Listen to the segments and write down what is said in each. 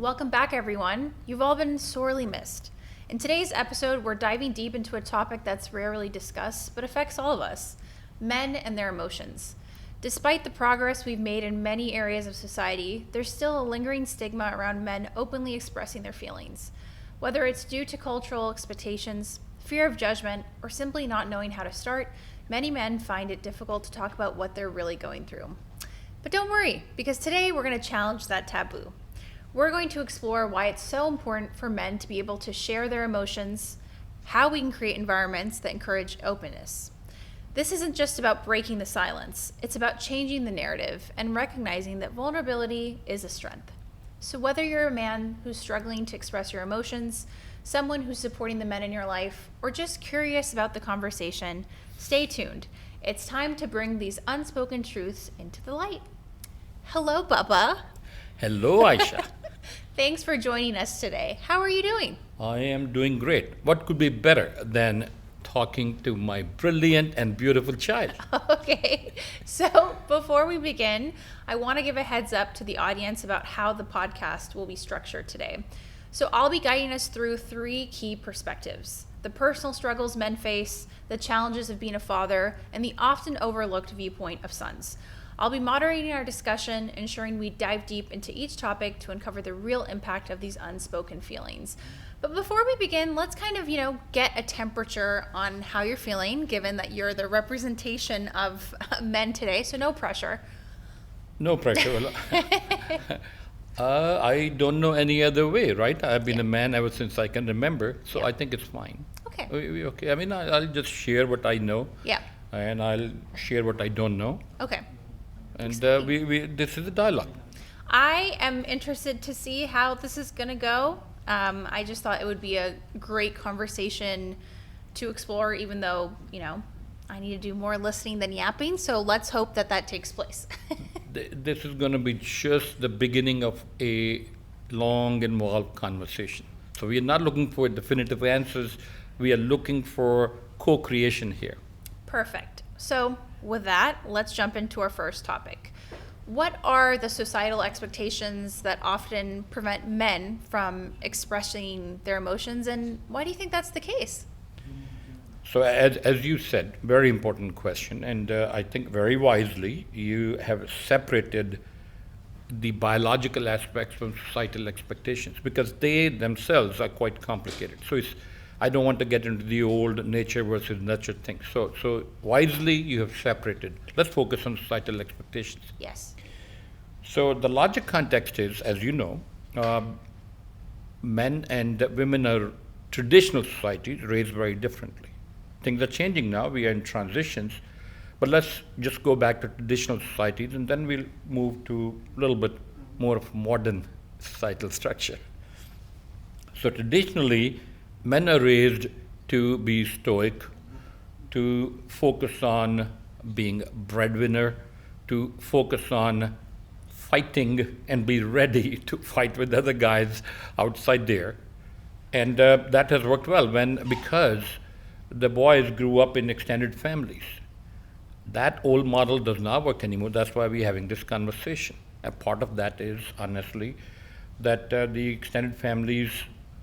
Welcome back, everyone. You've all been sorely missed. In today's episode, we're diving deep into a topic that's rarely discussed, but affects all of us: men and their emotions. Despite the progress we've made in many areas of society, there's still a lingering stigma around men openly expressing their feelings. Whether it's due to cultural expectations, fear of judgment, or simply not knowing how to start, many men find it difficult to talk about what they're really going through. But don't worry, because today we're going to challenge that taboo. We're going to explore why it's so important for men to be able to share their emotions, how we can create environments that encourage openness. This isn't just about breaking the silence, it's about changing the narrative and recognizing that vulnerability is a strength. So whether you're a man who's struggling to express your emotions, someone who's supporting the men in your life, or just curious about the conversation, stay tuned. It's time to bring these unspoken truths into the light. Hello, Bubba. Hello, Aisha. Thanks for joining us today. How are you doing? I am doing great. What could be better than talking to my brilliant and beautiful child? Okay, so before we begin, I want to give a heads up to the audience about how the podcast will be structured today. So I'll be guiding us through three key perspectives: the personal struggles men face, the challenges of being a father, and the often overlooked viewpoint of sons. I'll be moderating our discussion, ensuring we dive deep into each topic to uncover the real impact of these unspoken feelings. But before we begin, let's kind of, get a temperature on how you're feeling, given that you're the representation of men today, so no pressure. No pressure. I don't know any other way, right? I've been a man ever since I can remember, so I think it's fine. Okay. Okay. I mean, I'll just share what I know. Yeah. And I'll share what I don't know. Okay. And this is a dialogue. I am interested to see how this is going to go. I just thought it would be a great conversation to explore, even though, I need to do more listening than yapping. So let's hope that takes place. This is going to be just the beginning of a long, involved conversation. So we are not looking for definitive answers. We are looking for co-creation here. Perfect. So with that, let's jump into our first topic. What are the societal expectations that often prevent men from expressing their emotions, and why do you think that's the case? So as you said, very important question, and I think very wisely you have separated the biological aspects from societal expectations, because they themselves are quite complicated. So I don't want to get into the old nature versus nurture thing. So wisely you have separated. Let's focus on societal expectations. Yes. So the larger context is, as you know, men and women are traditional societies raised very differently. Things are changing now. We are in transitions. But let's just go back to traditional societies, and then we'll move to a little bit more of modern societal structure. So traditionally, men are raised to be stoic, to focus on being breadwinner, to focus on fighting and be ready to fight with other guys outside there. And that has worked well because the boys grew up in extended families. That old model does not work anymore. That's why we're having this conversation. And part of that is, honestly, that the extended families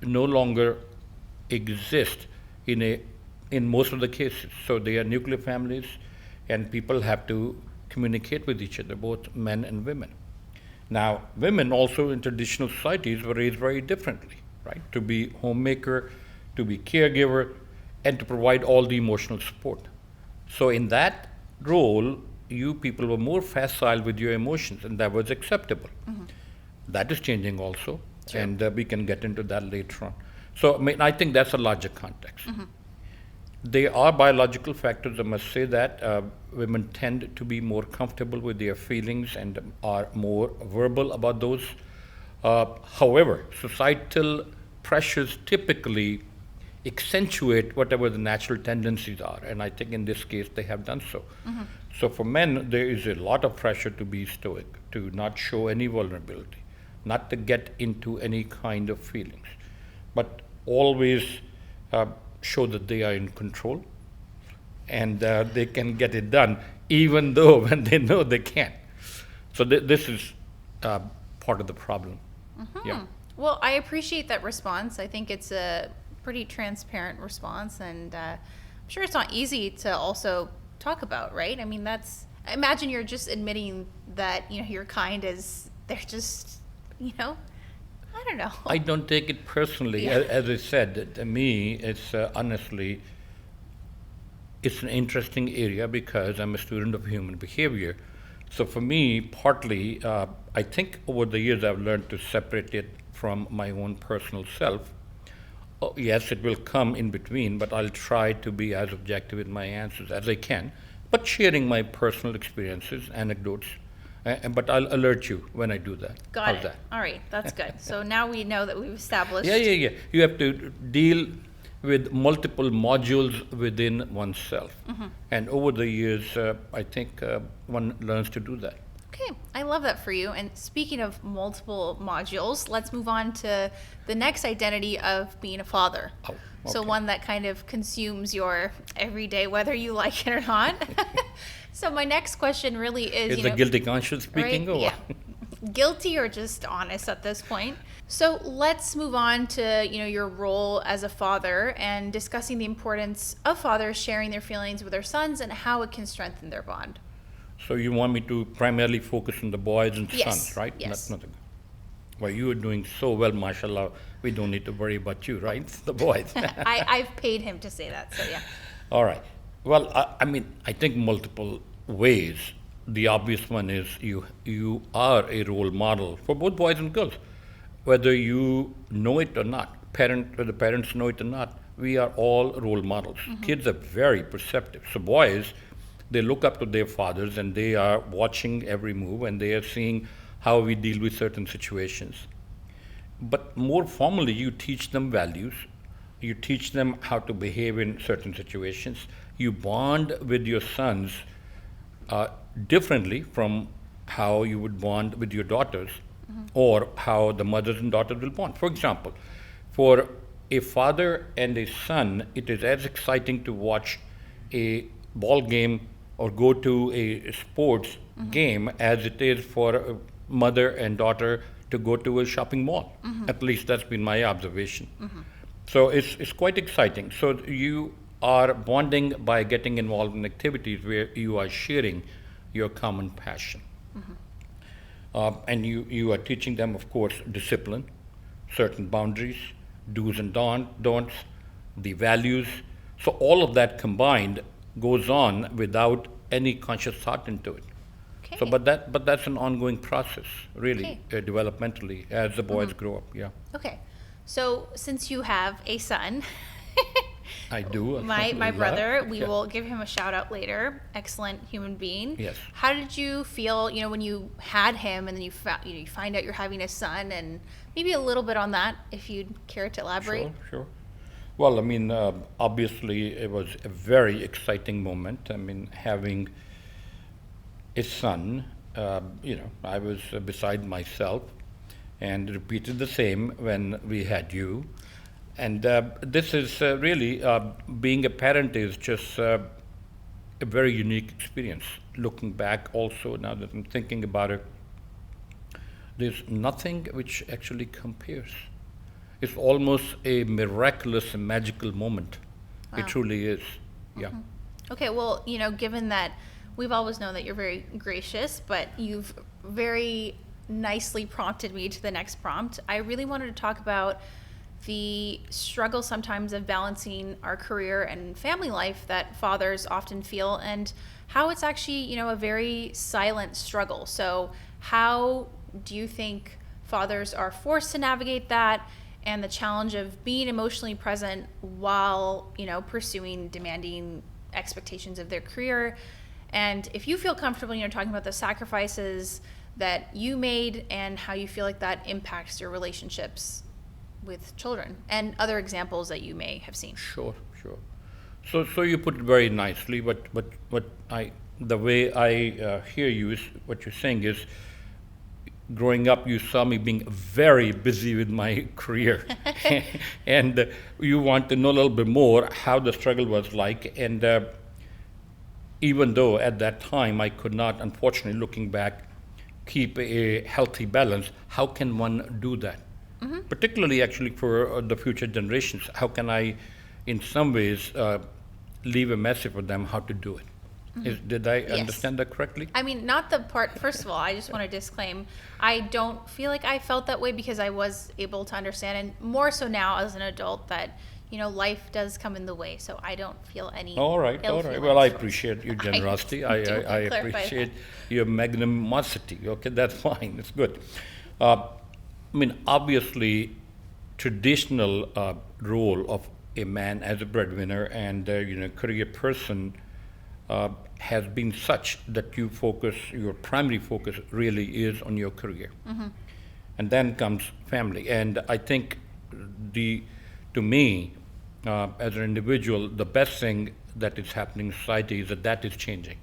no longer exist in most of the cases. So they are nuclear families, and people have to communicate with each other, both men and women. Now, women also in traditional societies were raised very differently, right? To be homemaker, to be caregiver, and to provide all the emotional support. So in that role, you people were more facile with your emotions, and that was acceptable. Mm-hmm. That is changing also, sure. And we can get into that later on. So I think that's a larger context. Mm-hmm. There are biological factors, I must say, that women tend to be more comfortable with their feelings and are more verbal about those. However, societal pressures typically accentuate whatever the natural tendencies are, and I think in this case they have done so. Mm-hmm. So for men, there is a lot of pressure to be stoic, to not show any vulnerability, not to get into any kind of feelings, but always show that they are in control and they can get it done, even though when they know they can't. So this is part of the problem. Mm-hmm. Yeah. Well, I appreciate that response. I think it's a pretty transparent response, and I'm sure it's not easy to also talk about, right? I mean, I imagine you're just admitting that, your kind is, they're just, I don't know. I don't take it personally. Yeah. As I said, to me, it's honestly, it's an interesting area because I'm a student of human behavior. So for me, partly, I think over the years I've learned to separate it from my own personal self. Oh, yes, it will come in between, but I'll try to be as objective in my answers as I can, but sharing my personal experiences, anecdotes, but I'll alert you when I do that. Got How's it. that? All right, that's good. So now we know that we've established. Yeah. You have to deal with multiple modules within oneself. And over the years, I think one learns to do that. Okay, I love that for you. And speaking of multiple modules, let's move on to the next identity of being a father. Oh, So okay. one that kind of consumes your everyday, whether you like it or not. So my next question really is, Is the guilty conscience speaking or yeah. what? Guilty or just honest at this point. So let's move on to, your role as a father and discussing the importance of fathers sharing their feelings with their sons and how it can strengthen their bond. So you want me to primarily focus on the boys and Yes, sons, right? yes. Nothing. Well, you are doing so well, mashallah. We don't need to worry about you, right? The boys. I've paid him to say that, so yeah. All right. Well, I mean, I think multiple ways. The obvious one is you are a role model for both boys and girls, whether you know it or not. Whether parents know it or not, we are all role models. Kids are very perceptive. So boys, they look up to their fathers and they are watching every move and they are seeing how we deal with certain situations. But more formally, you teach them values. You teach them how to behave in certain situations. You bond with your sons differently from how you would bond with your daughters or how the mothers and daughters will bond. For example, for a father and a son, it is as exciting to watch a ball game or go to a sports game as it is for a mother and daughter to go to a shopping mall. At least that's been my observation. So it's quite exciting. So you are bonding by getting involved in activities where you are sharing your common passion. And you are teaching them, of course, discipline, certain boundaries, do's and don'ts, the values. So all of that combined goes on without any conscious thought into it. Okay. So, but that's an ongoing process, really, developmentally, as the boys grow up. Yeah, Okay. So since you have a son, I do. my alhamdulillah. brother, we Yeah. will give him a shout out later. Excellent human being. Yes. How did you feel, when you had him and then you find out you're having a son, and maybe a little bit on that, if you'd care to elaborate? Sure. Well, I mean, obviously, it was a very exciting moment. I mean, having a son, I was beside myself and repeated the same when we had you. And this is really, being a parent is just a very unique experience. Looking back also, now that I'm thinking about it, there's nothing which actually compares. It's almost a miraculous and magical moment. Wow. It truly is. Yeah. Okay, well, given that we've always known that you're very gracious, but you've very nicely prompted me to the next prompt, I really wanted to talk about the struggle sometimes of balancing our career and family life that fathers often feel, and how it's actually, a very silent struggle. So how do you think fathers are forced to navigate that, and the challenge of being emotionally present while, pursuing demanding expectations of their career? And if you feel comfortable, talking about the sacrifices that you made and how you feel like that impacts your relationships with children, and other examples that you may have seen. Sure. So you put it very nicely, but the way I hear you is what you're saying is, growing up, you saw me being very busy with my career, and you want to know a little bit more how the struggle was like. And even though at that time I could not, unfortunately, looking back, keep a healthy balance, how can one do that? particularly actually for the future generations. How can I, in some ways, leave a message for them how to do it? Did I Yes. understand that correctly? I mean, not the part, first of all, I just want to disclaim, I don't feel like I felt that way because I was able to understand, and more so now as an adult, that, life does come in the way. So I don't feel any All right, ill all right. feelings Well, I towards- appreciate your I generosity. do I wanna clarify that. appreciate your magnanimosity. Okay, that's fine. It's good. Obviously, traditional role of a man as a breadwinner and career person has been such that your primary focus really is on your career, and then comes family. And I think to me, as an individual, the best thing that is happening in society is that is changing.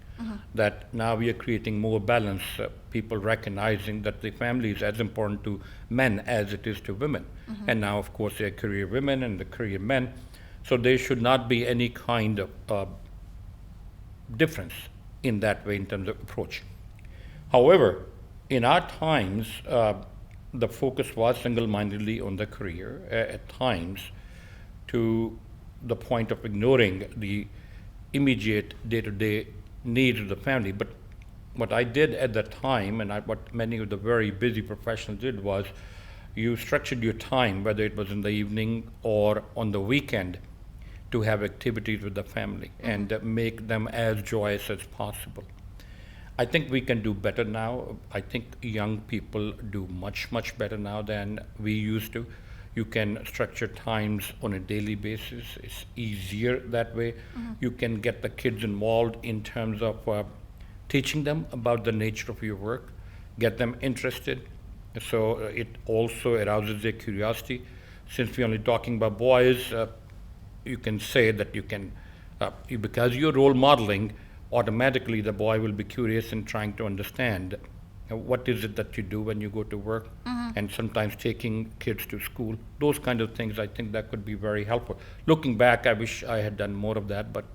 That now we are creating more balance, people recognizing that the family is as important to men as it is to women. And now, of course, there are career women and the career men. So there should not be any kind of difference in that way in terms of approach. However, in our times, the focus was single-mindedly on the career at times, to the point of ignoring the immediate day-to-day needs of the family. But what I did at that time, and what many of the very busy professionals did, was you structured your time, whether it was in the evening or on the weekend, to have activities with the family and make them as joyous as possible. I think we can do better now. I think young people do much, much better now than we used to. You can structure times on a daily basis. It's easier that way. You can get the kids involved in terms of teaching them about the nature of your work, get them interested. So it also arouses their curiosity. Since we're only talking about boys, you can say that because you're role modeling, automatically the boy will be curious and trying to understand what is it that you do when you go to work, and sometimes taking kids to school. Those kind of things, I think that could be very helpful. Looking back, I wish I had done more of that, but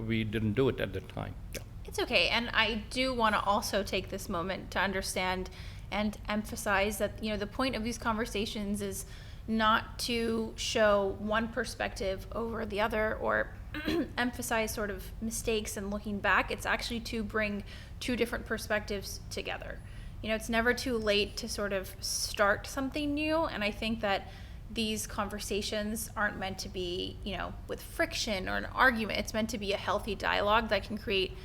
we didn't do it at the time. Yeah. It's okay. And I do want to also take this moment to understand and emphasize that, the point of these conversations is not to show one perspective over the other or emphasize sort of mistakes and looking back. It's actually to bring two different perspectives together. It's never too late to sort of start something new. And I think that these conversations aren't meant to be, with friction or an argument. It's meant to be a healthy dialogue that can create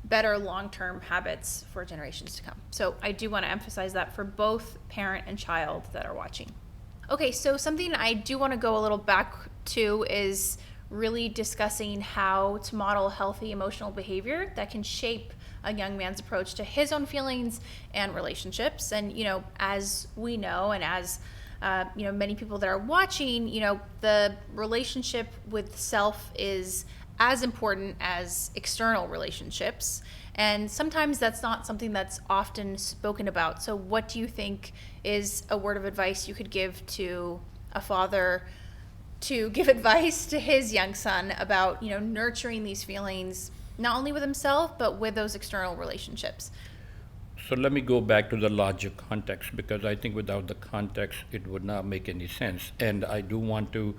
better long-term habits for generations to come. So I do want to emphasize that for both parent and child that are watching. Okay, so something I do want to go a little back to is really discussing how to model healthy emotional behavior that can shape a young man's approach to his own feelings and relationships. And, as we know, and as, many people that are watching, the relationship with self is as important as external relationships. And sometimes that's not something that's often spoken about. So what do you think is a word of advice you could give to a father to give advice to his young son about, nurturing these feelings, not only with himself, but with those external relationships? So let me go back to the larger context, because I think without the context, it would not make any sense. And I do want to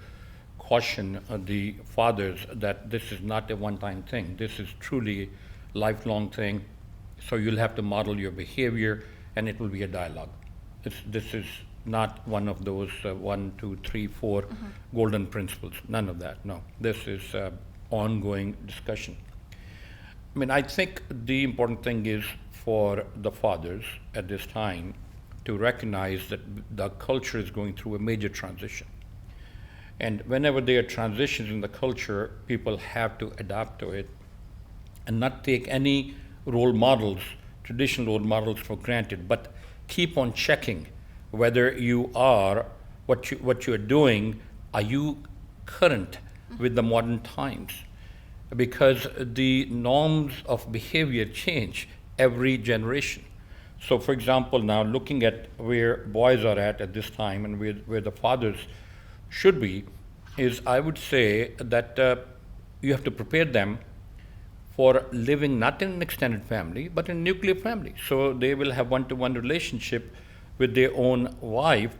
caution the fathers that this is not a one-time thing. This is truly a lifelong thing. So you'll have to model your behavior, and it will be a dialogue. This is not one of those 1, 2, 3, 4 golden principles. None of that. No, this is ongoing discussion. I think the important thing is for the fathers at this time to recognize that the culture is going through a major transition. And whenever there are transitions in the culture, people have to adapt to it and not take any role models, traditional role models, for granted, but keep on checking whether you are, what you're doing, are you current with the modern times? Because the norms of behavior change every generation. So for example, now looking at where boys are at this time and where the fathers should be, is I would say that you have to prepare them for living not in an extended family, but in a nuclear family. So they will have one-to-one relationship with their own wife,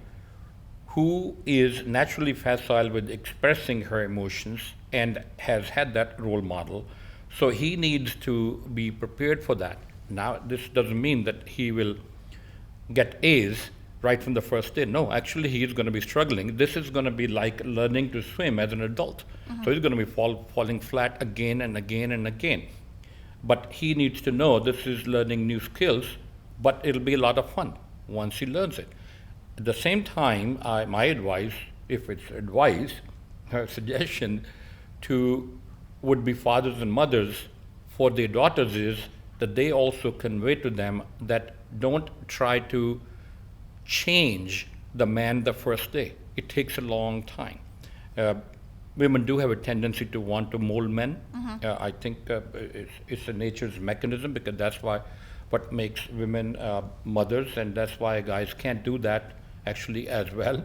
who is naturally facile with expressing her emotions and has had that role model. So he needs to be prepared for that. Now, this doesn't mean that he will get A's right from the first day. No, actually, he is going to be struggling. This is going to be like learning to swim as an adult. So he's going to be falling flat again and again and again. But he needs to know this is learning new skills, but it'll be a lot of fun once he learns it. At the same time, my advice, if it's advice, suggestion to would-be fathers and mothers for their daughters is that they also convey to them that don't try to change the man the first day. It takes a long time. Women do have a tendency to want to mold men. I think it's a nature's mechanism, because that's what makes women mothers, and that's why guys can't do that actually as well.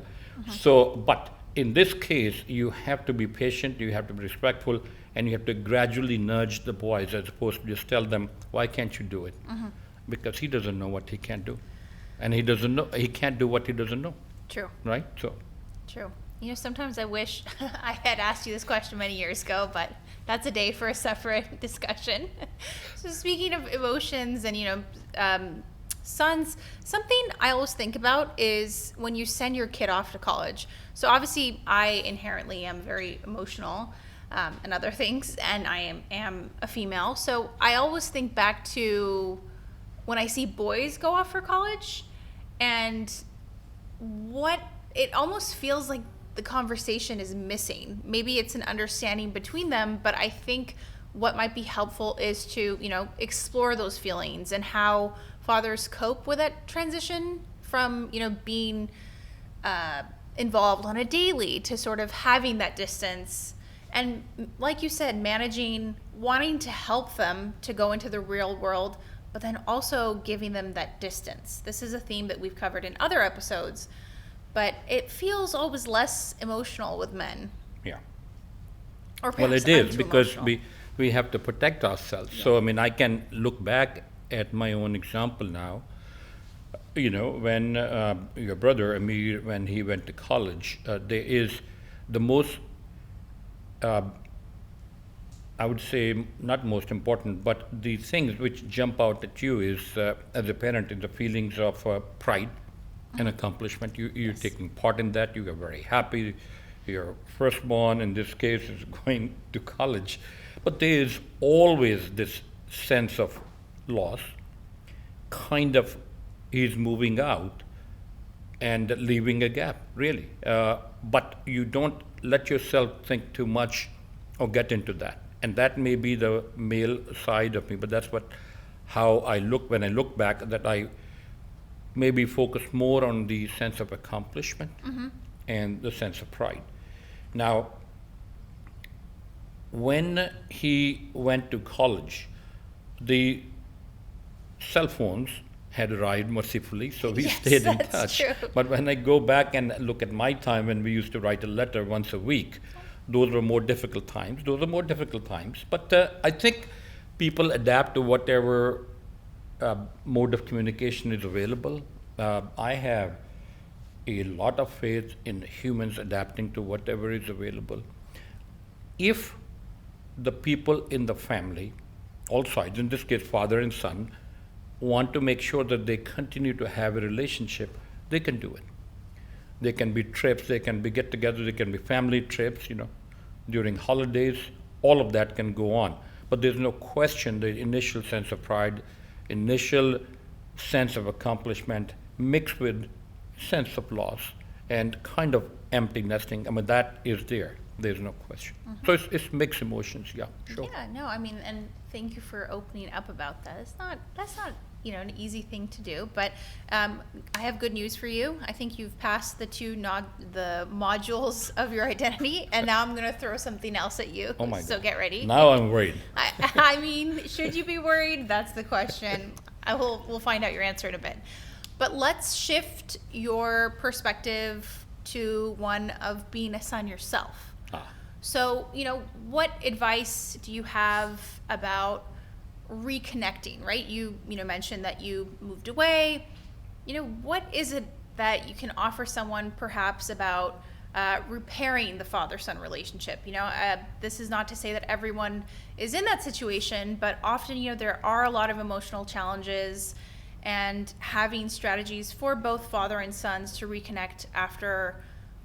So, but in this case, you have to be patient, you have to be respectful, and you have to gradually nudge the boys as opposed to just tell them, why can't you do it? Because he doesn't know what he can't do. And he can't do what he doesn't know, True. right? So, True. You know, sometimes I wish I had asked you this question many years ago, but that's a day for a separate discussion. So speaking of emotions and, sons, something I always think about is when you send your kid off to college. So obviously I inherently am very emotional and other things, and I am a female. So I always think back to when I see boys go off for college, and what it almost feels like the conversation is missing. Maybe it's an understanding between them, but I think what might be helpful is to, explore those feelings and how fathers cope with that transition from, being involved on a daily to sort of having that distance. And like you said, managing, wanting to help them to go into the real world, but then also giving them that distance. This is a theme that we've covered in other episodes, but it feels always less emotional with men. yeah. Or Well, perhaps it I'm is, too because emotional. we have to protect ourselves. So, I mean, I can look back at my own example now. When your brother, Amir, when he went to college, there is the most, I would say, not most important, but the things which jump out at you is, as a parent, is the feelings of pride and accomplishment. You're taking part in that. You are very happy. Your firstborn, in this case, is going to college. But there is always this sense of loss. Kind of, he's moving out and leaving a gap, really. But you don't let yourself think too much or get into that. And that may be the male side of me, but that's how I look when I look back, that I maybe focus more on the sense of accomplishment and the sense of pride. Now, when he went to college, the cell phones had arrived mercifully, so we Yes, stayed in that's touch. true. But when I go back and look at my time when we used to write a letter once a week, those were more difficult times. But I think people adapt to whatever mode of communication is available. I have a lot of faith in humans adapting to whatever is available. If the people in the family, all sides, in this case father and son, want to make sure that they continue to have a relationship, they can do it. They can be trips, they can be get-togethers, they can be family trips, during holidays, all of that can go on. But there's no question the initial sense of pride, initial sense of accomplishment mixed with sense of loss and kind of empty nesting, that is there. There's no question. So it's mixed emotions, yeah, sure. Yeah, no, I mean, and thank you for opening up about that. That's not an easy thing to do, but I have good news for you. I think you've passed the the modules of your identity, and now I'm going to throw something else at you. Oh my So God. get ready. Now I'm worried. I mean, should you be worried? That's the question. We'll find out your answer in a bit. But let's shift your perspective to one of being a son yourself. So, what advice do you have about reconnecting, right? You mentioned that you moved away. What is it that you can offer someone perhaps about repairing the father-son relationship. This is not to say that everyone is in that situation, but often, there are a lot of emotional challenges, and having strategies for both father and sons to reconnect after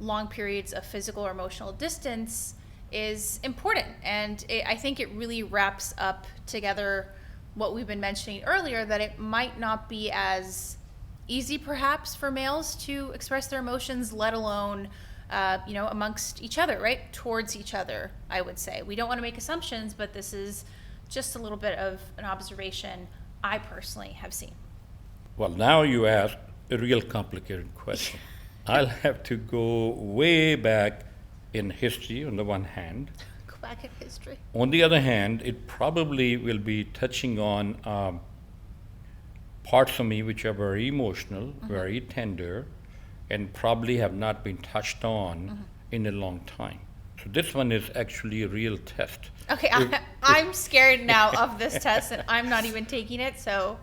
long periods of physical or emotional distance is important. And I think it really wraps up together what we've been mentioning earlier, that it might not be as easy perhaps for males to express their emotions, let alone amongst each other, right? Towards each other, I would say. We don't want to make assumptions, but this is just a little bit of an observation I personally have seen. Well, now you ask a real complicated question. I'll have to go way back in history on the one hand. Go back in history. On the other hand, it probably will be touching on parts of me which are very emotional, very tender, and probably have not been touched on in a long time. So this one is actually a real test. Okay, I'm scared now of this test, and I'm not even taking it, so...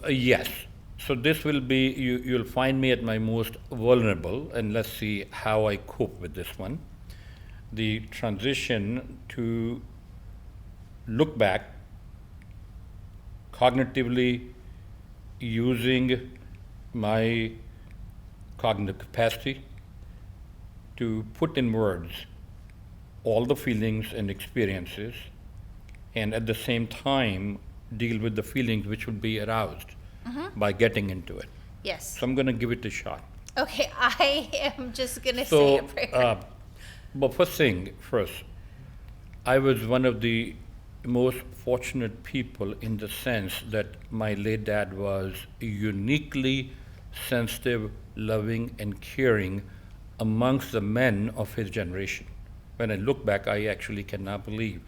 Yes. So this will be, you'll find me at my most vulnerable, and let's see how I cope with this one. The transition to look back, cognitively using my cognitive capacity to put in words all the feelings and experiences, and at the same time deal with the feelings which would be aroused by getting into it. Yes. So I'm going to give it a shot. Okay, I am just going to say a prayer. But first, I was one of the most fortunate people in the sense that my late dad was uniquely sensitive, loving, and caring amongst the men of his generation. When I look back, I actually cannot believe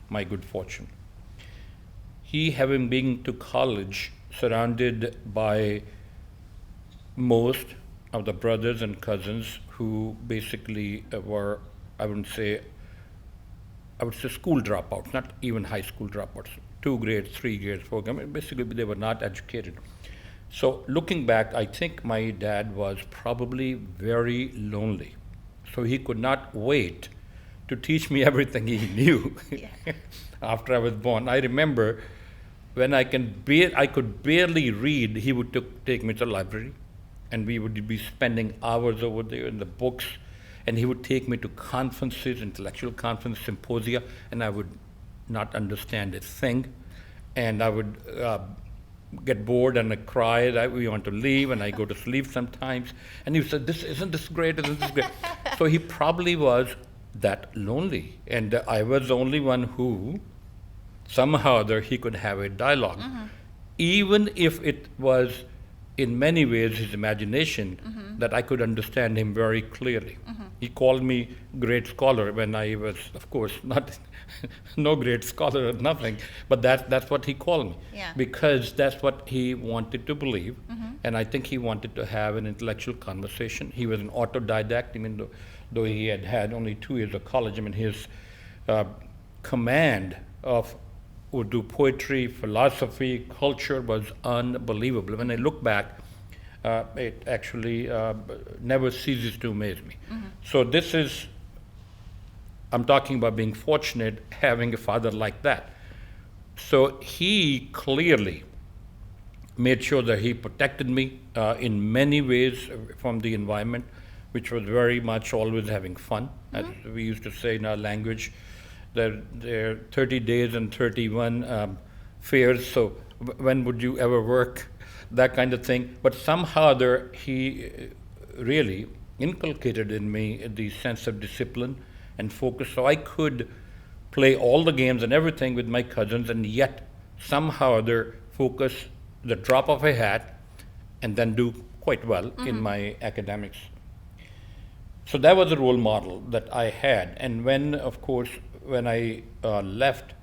my good fortune. He, having been to college, surrounded by most of the brothers and cousins who basically were, I would say school dropouts, not even high school dropouts, 2 grades, 3 grades, 4 grades. Basically, they were not educated. So looking back, I think my dad was probably very lonely. So he could not wait to teach me everything he knew after I was born. I remember when I could barely read, he would take me to the library, and we would be spending hours over there in the books, and he would take me to conferences, intellectual conference, symposia, and I would not understand a thing, and I would get bored and I cry, we want to leave, and I go to sleep sometimes, and he said, isn't this great? So he probably was that lonely, and I was the only one who somehow or other he could have a dialogue, even if it was in many ways his imagination, that I could understand him very clearly. He called me great scholar when I was, of course, not no great scholar or nothing, but that's what he called me, because that's what he wanted to believe, and I think he wanted to have an intellectual conversation. He was an autodidact, even though he had only 2 years of college. I mean, his command of Urdu poetry, philosophy, culture was unbelievable. When I look back, it actually never ceases to amaze me. So I'm talking about being fortunate, having a father like that. So he clearly made sure that he protected me in many ways from the environment, which was very much always having fun. As we used to say in our language, there are 30 days and 31 fairs, so when would you ever work? That kind of thing. But somehow he really inculcated in me the sense of discipline and focus, so I could play all the games and everything with my cousins, and yet somehow focus the drop of a hat and then do quite well in my academics. So that was a role model that I had. And when I left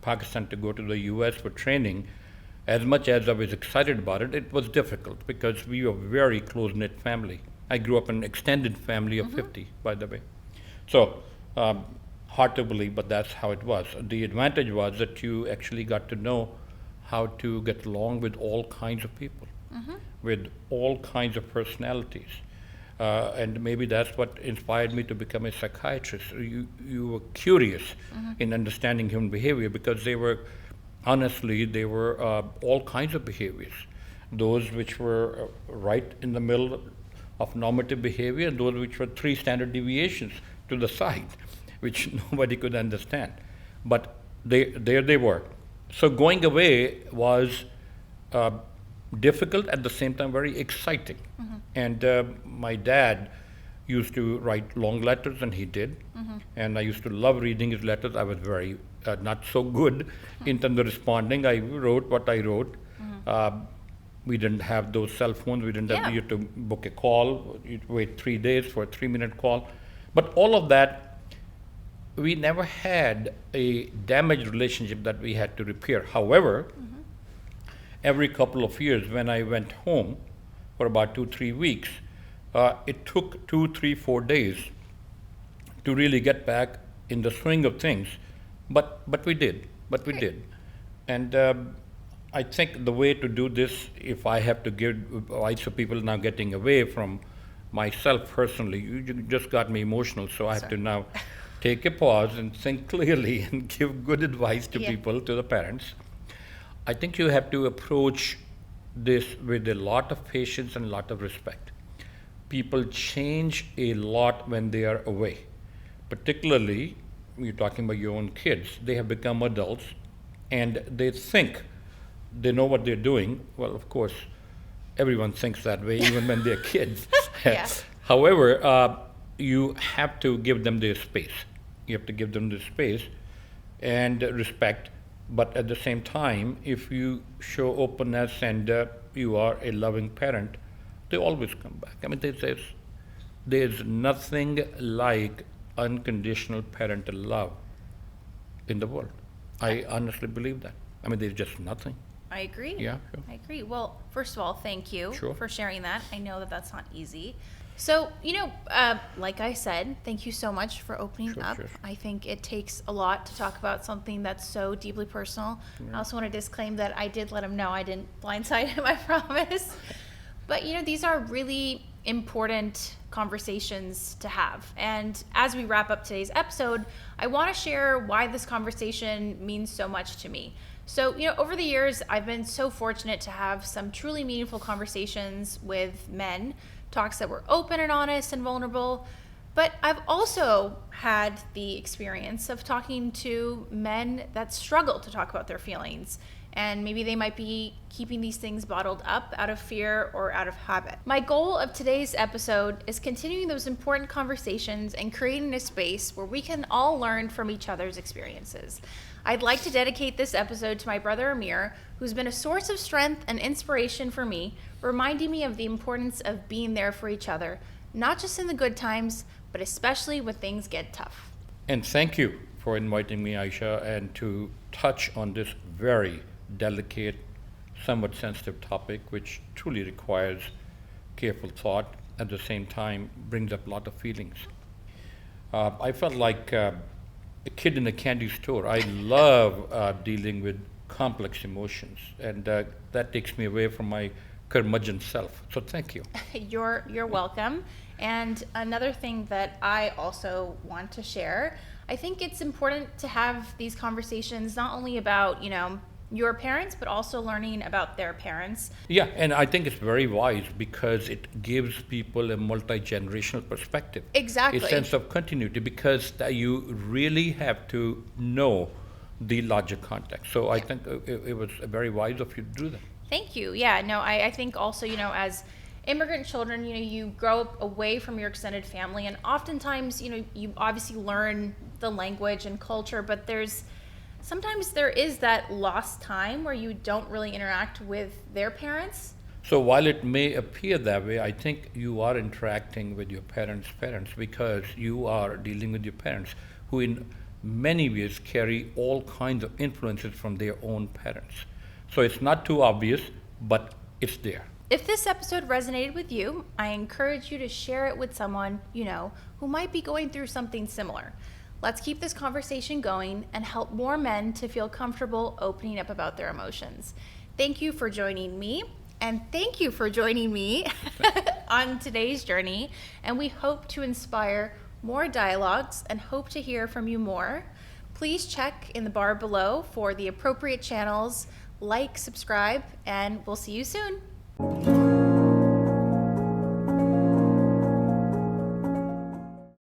Pakistan to go to the US for training, as much as I was excited about it, it was difficult because we were a very close-knit family. I grew up in an extended family of 50, by the way. So hard to believe, but that's how it was. The advantage was that you actually got to know how to get along with all kinds of people. with all kinds of personalities. And maybe that's what inspired me to become a psychiatrist. You were curious in understanding human behavior because they were all kinds of behaviors. Those which were right in the middle of normative behavior and those which were 3 standard deviations to the side, which nobody could understand. But there they were. So going away was difficult, at the same time very exciting. And my dad used to write long letters, and he did. And I used to love reading his letters. I was very not so good in terms of responding. I wrote what I wrote. We didn't have those cell phones. We didn't have, you had to book a call. You'd wait 3 days for a 3-minute call. But all of that, we never had a damaged relationship that we had to repair. However, every couple of years when I went home for about 2-3 weeks, it took 2, 3, 4 days to really get back in the swing of things. But we did. And I think the way to do this, if I have to give advice to people now getting away from myself personally, you just got me emotional, so I have to now take a pause and think clearly and give good advice to people, to the parents. I think you have to approach this with a lot of patience and a lot of respect. People change a lot when they are away. Particularly, you're talking about your own kids. They have become adults and they think they know what they're doing. Well, of course, everyone thinks that way, even when they're kids. However, you have to give them their space. You have to give them the space and respect. But at the same time, if you show openness and you are a loving parent, they always come back. I mean, there's nothing like unconditional parental love in the world. I honestly believe that. I mean, there's just nothing. I agree. Yeah, sure. I agree. Well, first of all, thank you Sure. for sharing that. I know that that's not easy. So, like I said, thank you so much for opening up. Sure. I think it takes a lot to talk about something that's so deeply personal. I also want to disclaim that I did let him know I didn't blindside him, I promise. But, these are really important conversations to have. And as we wrap up today's episode, I want to share why this conversation means so much to me. So, over the years, I've been so fortunate to have some truly meaningful conversations with men, talks that were open and honest and vulnerable. But I've also had the experience of talking to men that struggle to talk about their feelings. And maybe they might be keeping these things bottled up out of fear or out of habit. My goal of today's episode is continuing those important conversations and creating a space where we can all learn from each other's experiences. I'd like to dedicate this episode to my brother Amir, who's been a source of strength and inspiration for me, reminding me of the importance of being there for each other, not just in the good times, but especially when things get tough. And thank you for inviting me, Aisha, and to touch on this very delicate, somewhat sensitive topic, which truly requires careful thought, at the same time brings up a lot of feelings. I felt like a kid in a candy store. I love dealing with complex emotions, and that takes me away from my curmudgeon self. So thank you. You're welcome. And another thing that I also want to share, I think it's important to have these conversations not only about, your parents, but also learning about their parents. Yeah, and I think it's very wise because it gives people a multi-generational perspective. Exactly. A sense of continuity, because you really have to know the larger context. So I think it was very wise of you to do that. Thank you. Yeah, no, I think also, as immigrant children, you grow up away from your extended family, and oftentimes, you obviously learn the language and culture, but sometimes there is that lost time where you don't really interact with their parents. So while it may appear that way, I think you are interacting with your parents' parents, because you are dealing with your parents who in many ways carry all kinds of influences from their own parents. So it's not too obvious, but it's there. If this episode resonated with you, I encourage you to share it with someone who might be going through something similar. Let's keep this conversation going and help more men to feel comfortable opening up about their emotions. Thank you for joining me and thank you for joining me on today's journey. And we hope to inspire more dialogues and hope to hear from you more. Please check in the bar below for the appropriate channels, like, subscribe, and we'll see you soon.